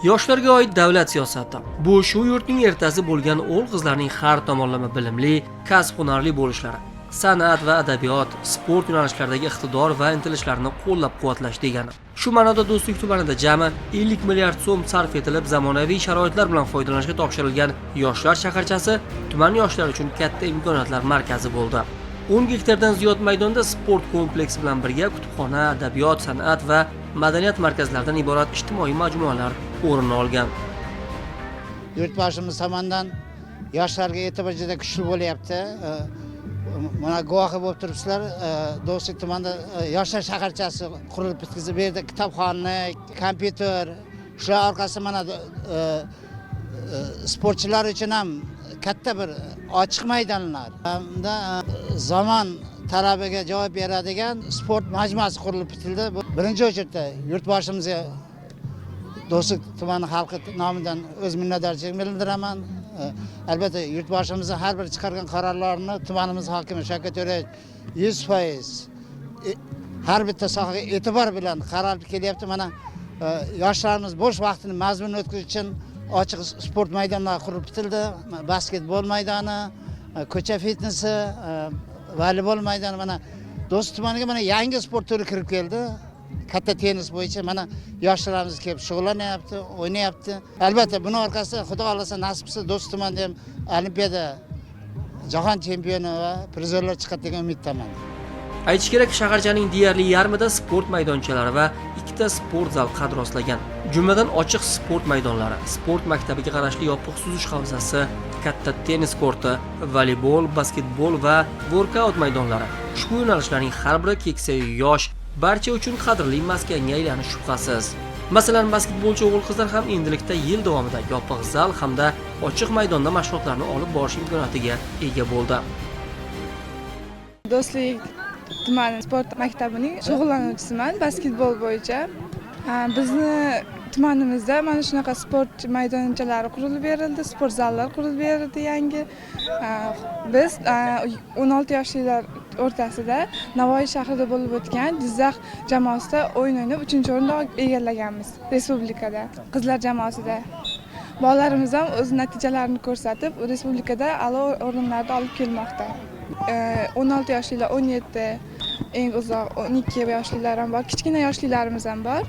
Yoshlarga oid davlat siyosati. Bu shu yurtning ertasi bo'lgan o'g'il-qizlarning har tomonlama bilimli, kasb-hunarli bo'lishlari, san'at va adabiyot, sport yo'nalishlaridagi iqtidor va intilishlarni qo'llab-quvvatlash degani. Shu ma'noda Do'stlik tumanida jami 50 milliard so'm sarf etilib, zamonaviy sharoitlar bilan foydalanishga topshirilgan Yoshlar shaharchasi tuman yoshlari uchun katta imkoniyatlar markazi bo'ldi. 10 gektardan ziyod maydonda sport kompleksi bilan birga kutubxona, adabiyot, san'at va madaniyat markazlaridan iborat ijtimoiy majmualar o'rin olgan. Yurtboshimiz tomonidan yoshlarga e'tibor juda kuchli bo'lyapti. Mana guvohi bo'lib turibsizlar, Do'stlik tumanida yoshlar shaharchasi qurilib bitkazib berdi. Kitobxona, kompyuter, shular orqasida mana sportchilar uchun ham katta bir ochiq maydonlar hamda zamon talabiga javob beradigan sport majmuasi qurilib bitildi. Birinchi o'chirda yurtboshimizga Do'stlik tumani xalqi nomidan o'z minnatdorchiligimni bildiraman. Albatta yurtboshimizning har bir chiqargan qarorlarini tumanimiz hokimi Shavkat To'rayevich 100% har bitta sohaga e'tibor bilan qaror kelyapti. Mana yoshlarimiz bo'sh vaqtini mazmunli o'tkazish uchun ochiq sport maydonlari qurib bitildi. Basketbol maydoni, ko'cha fitnesi, voleybol maydoni, mana Do'stlik tumaniga mana yangi sport turi kirib keldi. Katta tennis bo'yicha mana yoshlarimiz kelib shug'ullanyapti, o'ynayapti. Albatta buning orqasida Xudo xolasa nasib qilsa Do'stlik tumanida ham olimpiada jahon chempioni va prizorlar chiqadi degan umiddaman. Aytish kerak, shaharchaning deyarli yarmida sport maydonchalari va ikkita sport zal qad rostlagan. Jumladan ochiq sport maydonlari, sport maktabiga qarashli yopiq suzish havzasi, katta tennis korti, voleybol, basketbol va workout maydonlari. Ushbu yo'nalishlarning har biri keksa yosh barcha uchun qadrli maskanga aylanish shubhasiz. Masalan, basketbolchi o'g'il-qizlar ham endilikda yil davomida yopiq zal hamda ochiq maydonda mashg'ulotlarni olib borish imkoniyatiga ega bo'ldi. Do'stlik tumani sport maktabining shug'ullanuvchisiman basketbol bo'yicha. Bizni tumanimizda mana shunaqa sport maydonchalari qurilib berildi, sport zallar qurilib berildi yangi. Biz 16 yoshlilar o'rtasida Navoiy shahrida bo'lib o'tgan Jizzax jamoasida o'yin o'ynab 3-o'rinni egallaganmiz respublikada. Qizlar jamoasida bolalarimiz ham o'z natijalarini ko'rsatib, respublikada a'lo o'rinlarda olib kelmoqda. 16 yoshlilar, 17, eng uzoq 12 yoshlilar ham bor, kichkina yoshlilarimiz ham bor.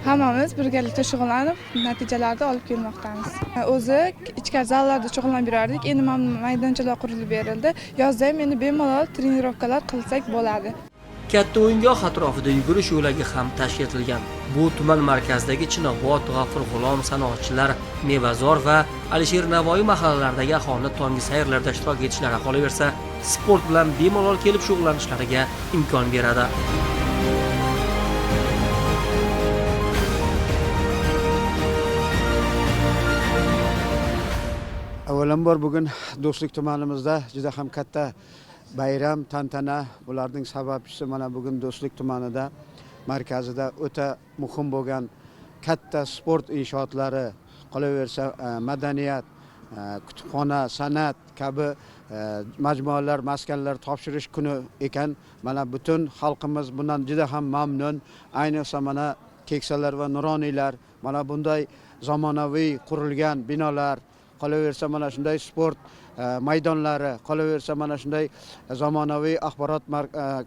Hammamiz birgalikda shug'ullanib, natijalarni olib kelmoqdamiz. O'zi ichkari zallarda shug'ullanib yurardik. Endi maydonchalar qurilib berildi. Yozda ham endi bemalol trenirovkalar qilsak bo'ladi. Katta o'yingoh atrofida yugurish yo'lagi ham tashkil etilgan. Bu tuman markazidagi Chinobod, G'afur G'ulom, Sanoatchilar, Mevazor va Alisher Navoiy mahallalaridagi aholi tonggi sayrlarda ishtirok etishlari qolaversa, sport bilan bemalol kelib shug'ullanishlariga imkon beradi. Avvalambor bugun Do'stlik tumanimizda juda ham katta bayram, tantana, bularning sababchisi mana bugun Do'stlik tumanida markazida o'ta muhim bo'lgan katta sport inshootlari, qolaversa madaniyat, kutubxona, san'at kabi majmualar, maskanlar topshirish kuni ekan. Mana butun xalqimiz bundan juda ham mamnun. Ayniqsa mana keksalar va nuroniylar mana bunday zamonaviy qurilgan binolar, qolaversa mana shunday sport maydonlari, qolaversa mana shunday zamonaviy axborot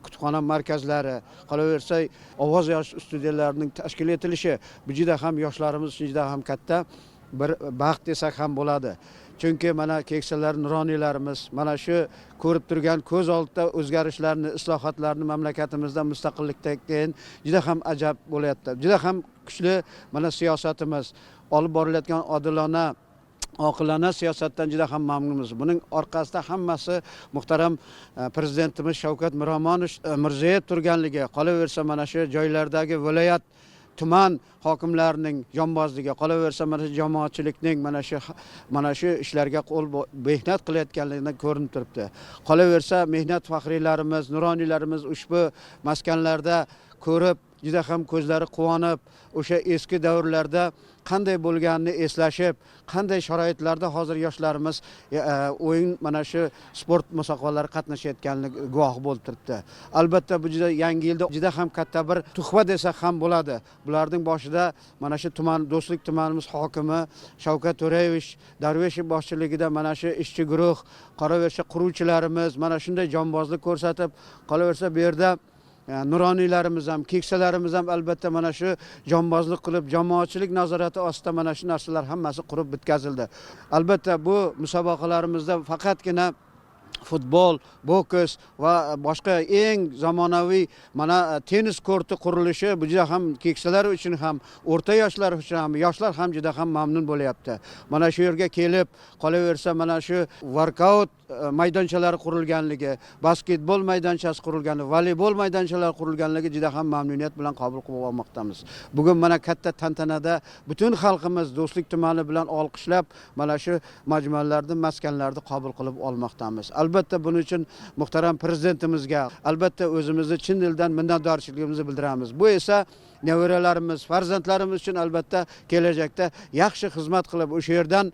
kutubxona markazlari, qolaversa ovoz yozish studiyalarining tashkil etilishi bu juda ham yoshlarimiz uchun juda ham katta bir baxt desak ham bo'ladi. Chunki mana keksalar, nuroniylarimiz mana shu ko'rib turgan ko'z oldida o'zgarishlarni, islohotlarni mamlakatimizda mustaqillikdan keyin juda ham ajab bo'layapti. Juda ham kuchli mana siyosatimiz, olib borilayotgan odilona oqilona siyosatdan juda ham mamnunmiz. Buning orqasida hammasi muhtaram prezidentimiz Shavkat Mirziyoyev turganligi, qolaversa mana shu joylardagi viloyat, tuman hokimlarining jonbozligi, qolaversa mana jamoatchilikning mana shu ishlarga qo'l mehnat qilayotganligidan ko'rinib turibdi. Qolaversa mehnat faxriylarimiz, nuroniylarimiz ushbu maskanlarda ko'rib, juda ham ko'zlari quvonib, o'sha eski davrlarda qanday bo'lganini eslashib, qanday sharoitlarda hozir yoshlarimiz o'yin mana shu sport musobaqalarida qatnashayotganligi guvohi bo'lib turibdi. Albatta bu juda yangi yilda juda ham katta bir tuhfa desak ham bo'ladi. Bularning boshida mana shu tuman Do'stlik tumanimiz hokimi Shavkat To'rayevich Darveshev boshchiligida mana shu ishchi guruh, qolaversa quruvchilarimiz mana shunday jonbozlik ko'rsatib, qolaversa bu yerda nuroniylarimiz ham, keksalarimiz ham albatta mana shu jonbozlik qilib, jamoatchilik nazorati ostida mana shu narsalar hammasi qurib bitkazildi. Albatta bu musobaqalarimizda faqatgina futbol, boks va boshqa eng zamonaviy mana tennis korti qurilishi bu juda ham keksalar uchun ham, o'rta yoshlar uchun ham, yoshlar ham juda ham mamnun bo'lyapti. Mana shu yerga kelib, qolaversa mana shu workout maydonchalari qurilganligi, basketbol maydonchasi qurilganligi, voleybol maydonchalari qurilganligi juda ham mamnuniyat bilan qabul qilib olmoqdamiz. Bugun mana katta tantanada butun xalqimiz Do'stlik tumani bilan olqishlab, mana shu majmualarni, maskanlarni qabul qilib olmoqdamiz. Albatta buning uchun muhtaram prezidentimizga, albatta o'zimizni chin dildan minnatdorchiligimizni bildiramiz. Bu esa nevaralarimiz, farzandlarimiz uchun albatta kelajakda yaxshi xizmat qilib, o'sha yerdan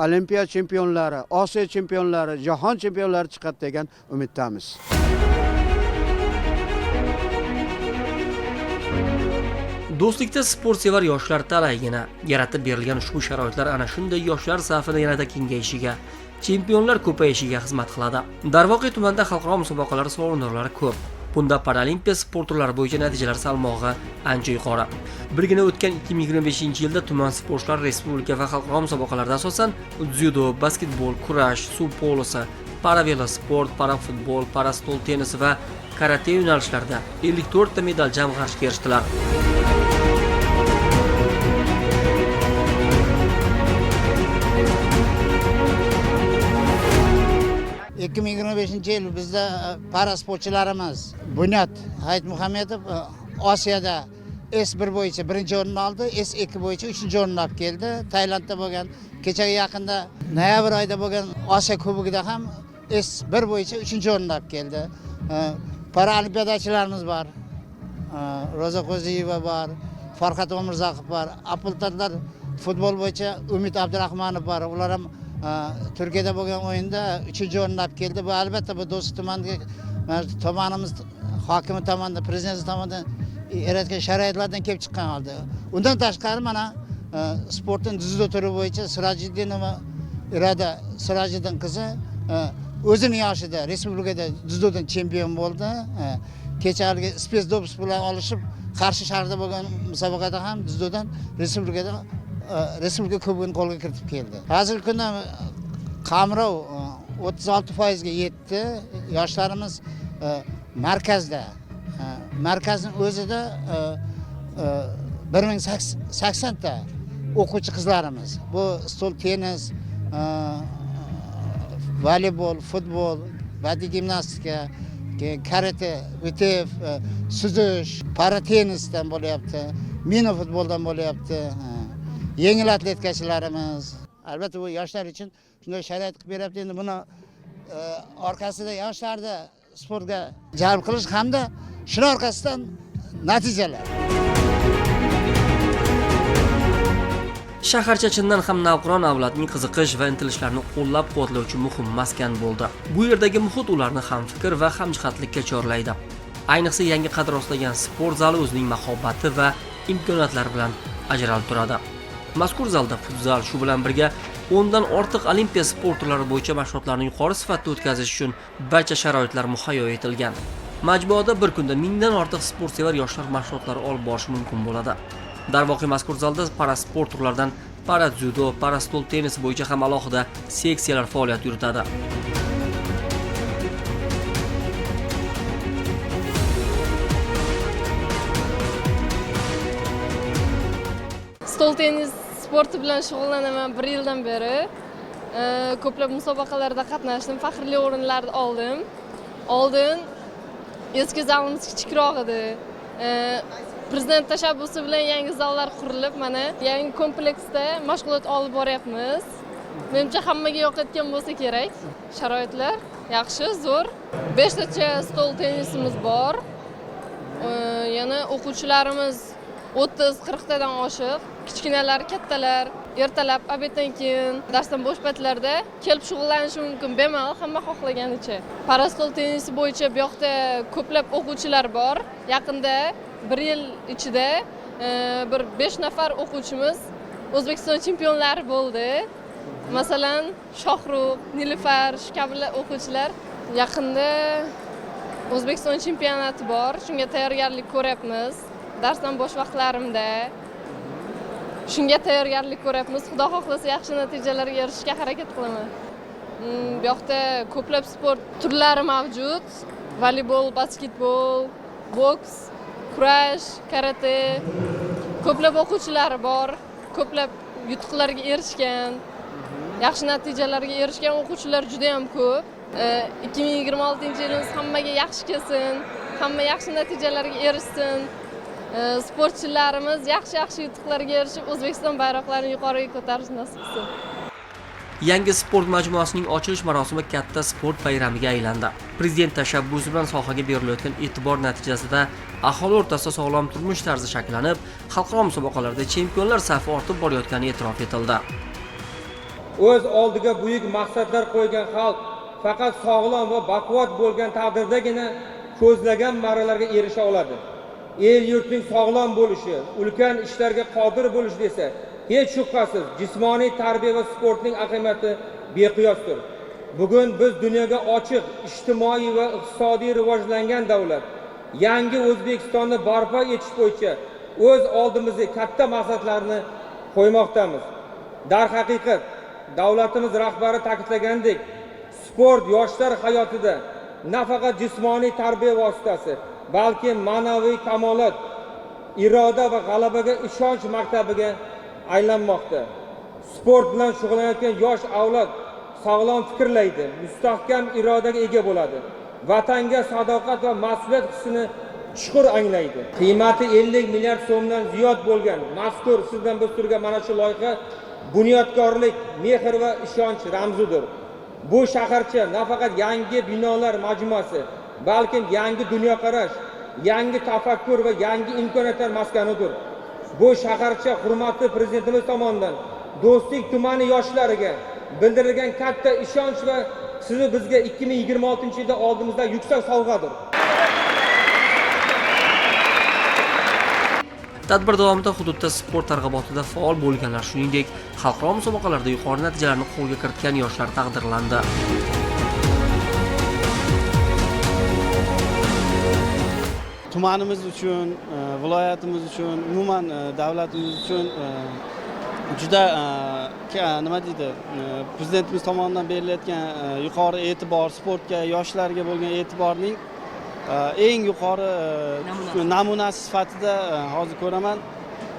Olimpiya chempionlari, Osiyo chempionlari, jahon chempionlari chiqadi degan umiddamiz. Do'stlikda sportsevar yoshlar talaygina yaratib berilgan ushbu sharoitlar ana shunday yoshlar safini yanada kengayishiga, chempionlar ko'payishiga xizmat qiladi. Darvoqe tumanda xalqaro musobaqalar sovrindorlari ko'p. Bunda paralimpiya sport turlari bo'yicha natijalar salmog'i ancha yuqori. Birgina o'tgan 2025-yilda tuman sportchilar respublika va xalqaro musobaqalarda asosan dzyudo, basketbol, kurash, suv polosi, paravelosport, parafutbol, parastol tennisi va karate yo'nalishlarida 54 ta medal jamg'arishga erishdilar. Yil bizda para sportchilarimiz Bunyod Hayitmuhamedov Osiyoda S1 bo'yicha birinchi o'rinni oldi, S2 bo'yicha 3-chi o'rinni olib keldi. Tailandda bo'lgan, kechaga yaqinda noyabr oyida bo'lgan Osiyo kubogida ham S1 bo'yicha 3-chi o'rinni olib keldi. Paralimpiyachilarimiz bor. Roza Qo'ziyeva bor, Farhod Omirzaqov bor, Apultarlar futbol bo'yicha Umid Abdurahmonov bor. Ular ham Turkiyada bo'lgan o'yinda 3-chi o'rinni olib keldi. Bu albatta bu Do'stlik tumaniga tumanimiz hokimi tomonidan, prezident tomonidan yaratgan sharoitlardan kelib chiqqan holda. Undan tashqari mana sportning dzyudo turi bo'yicha Sirajiddinova Iroda Sirajiddin qizi o'zining yoshida respublikada dzyudodan chempion bo'ldi. Kechagi Space Dobbs bilan olishib, Qarshi shahrida bo'lgan musobaqada ham dzyudodan respublikada respublika kubogini qo'lga kiritib keldi. Hozirgi kunda qamrov 36% ga yetdi. Yoshlarimiz markazda, markazning o'zida 1080 ta o'quvchi qizlarimiz. Bu stol tennis, voleybol, futbol, badiiy gimnastika, karate, VTF, suzish, para tennisdan bo'lyapti, mini futboldan bo'lyapti. Yengil atletikachilarimiz. Albatta bu yoshlar uchun shunday sharoit qilib beryapti. Endi buni orqasida yoshlarni sportga jalb qilish hamda shuning orqasidan natijalar. Shaharcha chindan ham navqiron avlodning qiziqish va intilishlarini qo'llab-quvvatlovchi muhim maskan bo'ldi. Bu yerdagi muhit ularni ham fikr va hamjihatlikka chorlaydi. Ayniqsa yangi qad rostlagan sport zali o'zining mahobati va imkoniyatlari bilan ajralib turadi. Mazkur zalda futzal, shu bilan birga 10 dan ortiq olimpiya sport turlari bo'yicha mashg'ulotlarni yuqori sifatda o'tkazish uchun barcha sharoitlar muhayyo etilgan. Majmuada bir kunda 1000 dan ortiq sportsevar yoshlar mashg'ulotlari olib borish mumkin bo'ladi. Darvoqe mazkur zalda parasport turlaridan para dzyudo, para stol tennisi bo'yicha ham alohida seksiyalar faoliyat yuritadi. Stol tennis sporti bilan shug'ullanaman 1 yildan beri. Ko'plab musobaqalarda qatnashdim, faxrli o'rinlarni oldim. Oldin eski zalimiz kichikroq edi. Prezident tashabbusi bilan yangi zallar qurilib, mana yangi kompleksda mashg'ulot olib boryapmiz. Menimcha hammaga yoqayotgan bo'lsa kerak. Sharoitlar yaxshi, zo'r. 5 tacha stol tennisimiz bor. Yana o'quvchilarimiz 30-40 tadan oshiq, kichkinalar, kattalar ertalab obeddan keyin darsdan bo'sh paytlarda kelib shug'ullanishi mumkin bemalol hamma xohlaganicha. Parastol tennisi bo'yicha bu yoqda ko'plab o'quvchilar bor. Yaqinda 1 yil ichida bir 5 nafar o'quvchimiz O'zbekiston chempionlari bo'ldi. Masalan, Shohruh, Nilufar shu kabi o'quvchilar yaqinda O'zbekiston chempionati bor. Shunga tayyorgarlik ko'ryapmiz. Darsdan bo'sh vaqtlarimda shunga tayyorgarlik ko'ryapmiz. Xudo xohlasa yaxshi natijalarga erishishga harakat qilaman. Bu yoqda ko'plab sport turlari mavjud. Voleybol, basketbol, boks, kurash, karate. Ko'plab o'quvchilari bor. Ko'plab yutuqlarga erishgan, yaxshi natijalarga erishgan o'quvchilar juda ham ko'p. 2026-yilimiz hammaga yaxshi kelsin, hamma yaxshi natijalarga erishsin. Sportchilarimiz yaxshi yutuqlarga erishib, O'zbekiston bayroqlarini yuqoriga ko'tarish nasib qilsin. Yangi sport majmuasining ochilish marosimi katta sport bayramiga aylandi. Prezident tashabbusi bilan sohaga berilayotgan e'tibor natijasida aholi o'rtasida sog'lom turmush tarzi shakllanib, xalqaro musobaqalarda chempionlar safi ortib borayotgani e'tirof etildi. O'z oldiga buyuk maqsadlar qo'ygan xalq faqat sog'lom va baquvvat bo'lgan taqdirdagina ko'zlagan marralarga erisha oladi. El yurtning sog'lom bo'lishi, ulkan ishlarga qodir bo'lish desa, hech shubhasiz jismoniy tarbiya va sportning ahamiyati beqiyosdir. Bugun biz dunyoga ochiq, ijtimoiy va iqtisodiy rivojlangan davlat, yangi O'zbekistonni barpo etish bo'yicha o'z oldimizga katta maqsadlarni qo'ymoqdamiz. Darhaqiqat, davlatimiz rahbari ta'kidlagandek, sport yoshlar hayotida nafaqat jismoniy tarbiya vositasi, balki ma'naviy kamolot, iroda va g'alabaga ishonch maktabiga aylanmoqda. Sport bilan shug'ullanayotgan yosh avlod sog'lom fikrlaydi, mustahkam irodaga ega bo'ladi. Vatanga sadoqat va mas'uliyat hissini chuqur anglaydi. Qiymati 50 milliard so'mdan ziyod bo'lgan mazkur sizdan biz turgan mana shu loyiha bunyodkorlik, mehr va ishonch ramzidir. Bu shaharcha nafaqat yangi binolar majmuasi, balki yangi dunyoqarash, yangi tafakkur va yangi imkoniyatlar maskanidir. Bu shaharcha hurmatli prezidentimiz tomonidan Do'stlik tumani yoshlariga bildirilgan katta ishonch va sizni bizga 2026-yilda oldimizda yuksak sovg'adir. Tadbir davomida hududda sport targ'ibotida faol bo'lganlar, shuningdek, xalqaro musobaqalarda yuqori natijalarni qo'lga kiritgan yoshlar taqdirlandi. Tumanimiz uchun, viloyatimiz uchun, umuman davlatimiz uchun juda nima deydi, prezidentimiz tomonidan berilayotgan yuqori e'tibor, sportga, yoshlarga bo'lgan e'tiborning eng yuqori namunasi sifatida hozir ko'raman.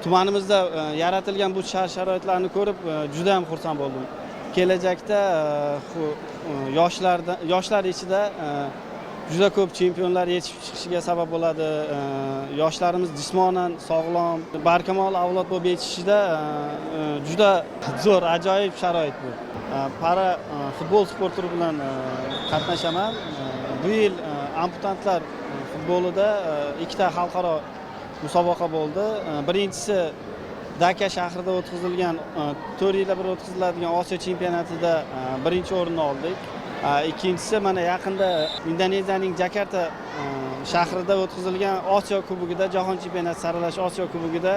Tumanimizda yaratilgan bu sharoitlarni ko'rib juda ham xursand bo'ldim. Kelajakda yoshlar ichida juda ko'p chempionlar yetishib chiqishiga sabab bo'ladi. Yoshlarimiz jismonan sog'lom, barkamol avlod bo'lib yetishishida juda zo'r, ajoyib sharoit bu. Para futbol sport turi bilan qatnashaman. Bu yil amputantlar futbolida ikkita xalqaro musobaqa bo'ldi. Birinchisi Daka shahrida o'tkazilgan 4 yilda bir o'tkaziladigan Osiyo chempionatida birinchi o'rinni oldik. Ikkinchisi mana yaqinda Indoneziyaning Jakarta shahrida o'tkazilgan Osiyo kubogida, Jahon chempionati saralash Osiyo kubogida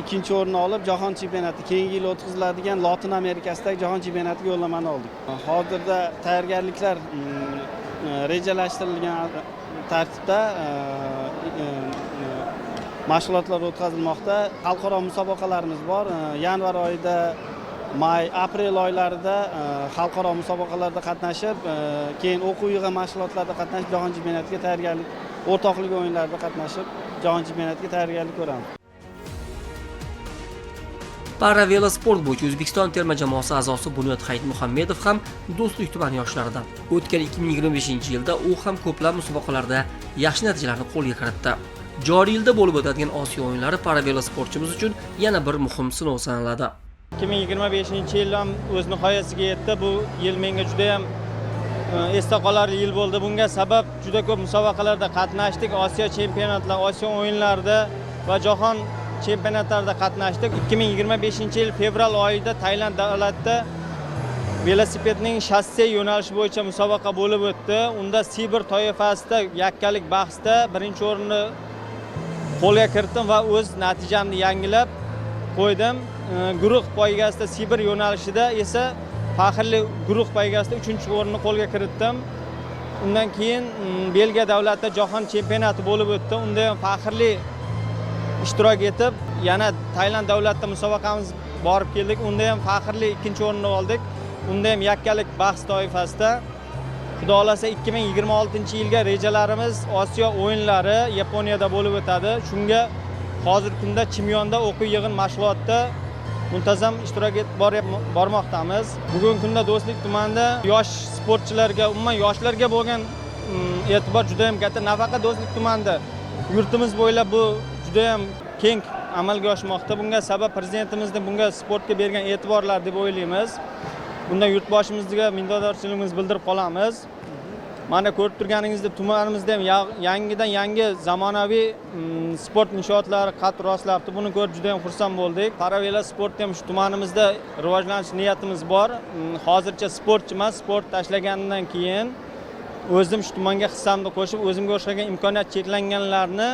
ikkinchi o'rinni olib, Jahon chempionati keyingi yil o'tkaziladigan Lotin Amerikasidagi Jahon chempionatiga yo'llanmani oldik. Hozirda tayyorgarliklar rejalashtirilgan tartibda mashg'ulotlar o'tkazilmoqda. Xalqaro musobaqalarimiz bor. Yanvar oyida, may, aprel oylarida xalqaro musobaqalarda qatnashib, keyin o'quv yig'i mashg'ulotlarida qatnashib, Jahon chempionatiga tayyorgarlik, o'rtoqlik o'yinlarida qatnashib, Jahon chempionatiga tayyorgarlik ko'ramiz. Para velosport bo'yicha O'zbekiston terma jamoasi a'zosi Bunyod Hayitmuhammedov ham Do'stlik tumani yoshlaridan. O'tgan 2025-yilda u ham ko'plab musobaqalarda yaxshi natijalarni qo'lga kiritdi. Joriy yilda bo'lib o'tadigan Osiyo o'yinlari para velosportchimiz uchun yana bir muhim sinov sanaladi. 2025-yil ham o'z nihoyasiga yetdi. Bu yil menga juda ham esda qolarli yil bo'ldi. Bunga sabab juda ko'p musobaqalarda qatnashdik. Osiyo chempionatlar, Osiyo o'yinlarida va jahon chempionatlarida qatnashdik. 2025-yil fevral oyida Tailand davlatida velosipedning shasse yo'nalishi bo'yicha musobaqa bo'lib o'tdi. Unda Sibir toifasida yakkalik bahsda birinchi o'rinni qo'lga kiritdim va o'z natijamni yangilab qo'ydim. Guruh poygasida Sibir yo'nalishida esa faxrli guruh poygasida 3-o'rinni qo'lga kiritdim. Undan keyin Belgiya davlatida jahon chempionati bo'lib o'tdi. Unda ham faxrli ishtirok etib, yana Tailand davlatida musobaqamiz borib keldik. Unda ham faxrli 2-o'rinni oldik. Unda ham yakkalik bahs toifasida. Xudo xolasa 2026-yilga rejalarimiz Osiyo o'yinlari Yaponiyada bo'lib o'tadi. Shunga hozirgi kunda Chimyonda o'quv yig'in mashg'ulotda muntazam ishtirok etib bormoqdamiz. Bugungi kunda Do'stlik tumanida yosh sportchilarga, umuman yoshlarga bo'lgan e'tibor juda ham katta. Nafaqat Do'stlik tumanida, yurtimiz bo'ylab bu juda ham keng amalga oshmoqda. Bunga sabab prezidentimizning bunga sportga bergan e'tiborlar deb o'ylaymiz. Bunda yurtboshimizga minnatdorchiligimizni bildirib qolamiz. Mana ko'rib turganingizdek, tumanimizda ham yangidan yangi zamonaviy sport inshootlari qad rostlayapti. Buni ko'rib juda ham xursand bo'ldik. Paravelo sportni ham shu tumanimizda rivojlantirish niyatimiz bor. Hozircha sportchi emas, sport tashlagandan keyin o'zim shu tumanga hissamni qo'shib, o'zimga o'xshagan imkoniyat cheklanganlarni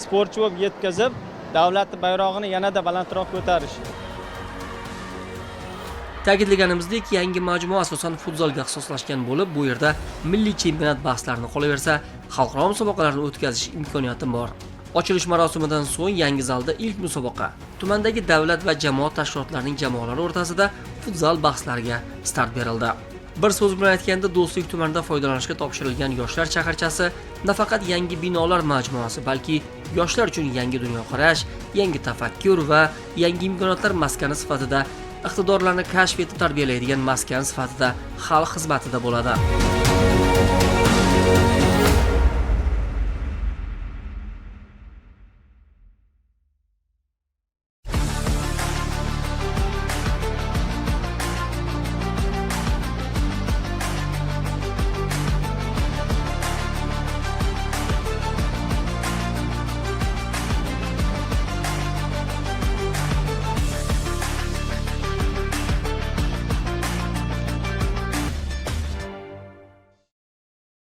sportchi bo'lib yetkazib, davlat bayrog'ini yanada balandroq ko'tarish. Ta'kidlaganimizdek, yangi majmua asosan futzalga ixtisoslashgan bo'lib, bu yerda milliy chempionat bahslarini qolaversa, xalqaro musobaqalarni o'tkazish imkoniyati bor. Ochilish marosimidan so'ng yangi zalda ilk musobaqa tumandagi davlat va jamoat tashkilotlarining jamoalari o'rtasida futzal bahslariga start berildi. Bir so'z bilan aytganda, Do'stlik tumanida foydalanishga topshirilgan yoshlar shaharchasi nafaqat yangi binolar majmuasi, balki yoshlar uchun yangi dunyoqarash, yangi tafakkur va yangi imkoniyatlar maskani sifatida, iqtidorlarni kashf etib tarbiyalaydigan maskan sifatida xalq xizmatida bo'ladi.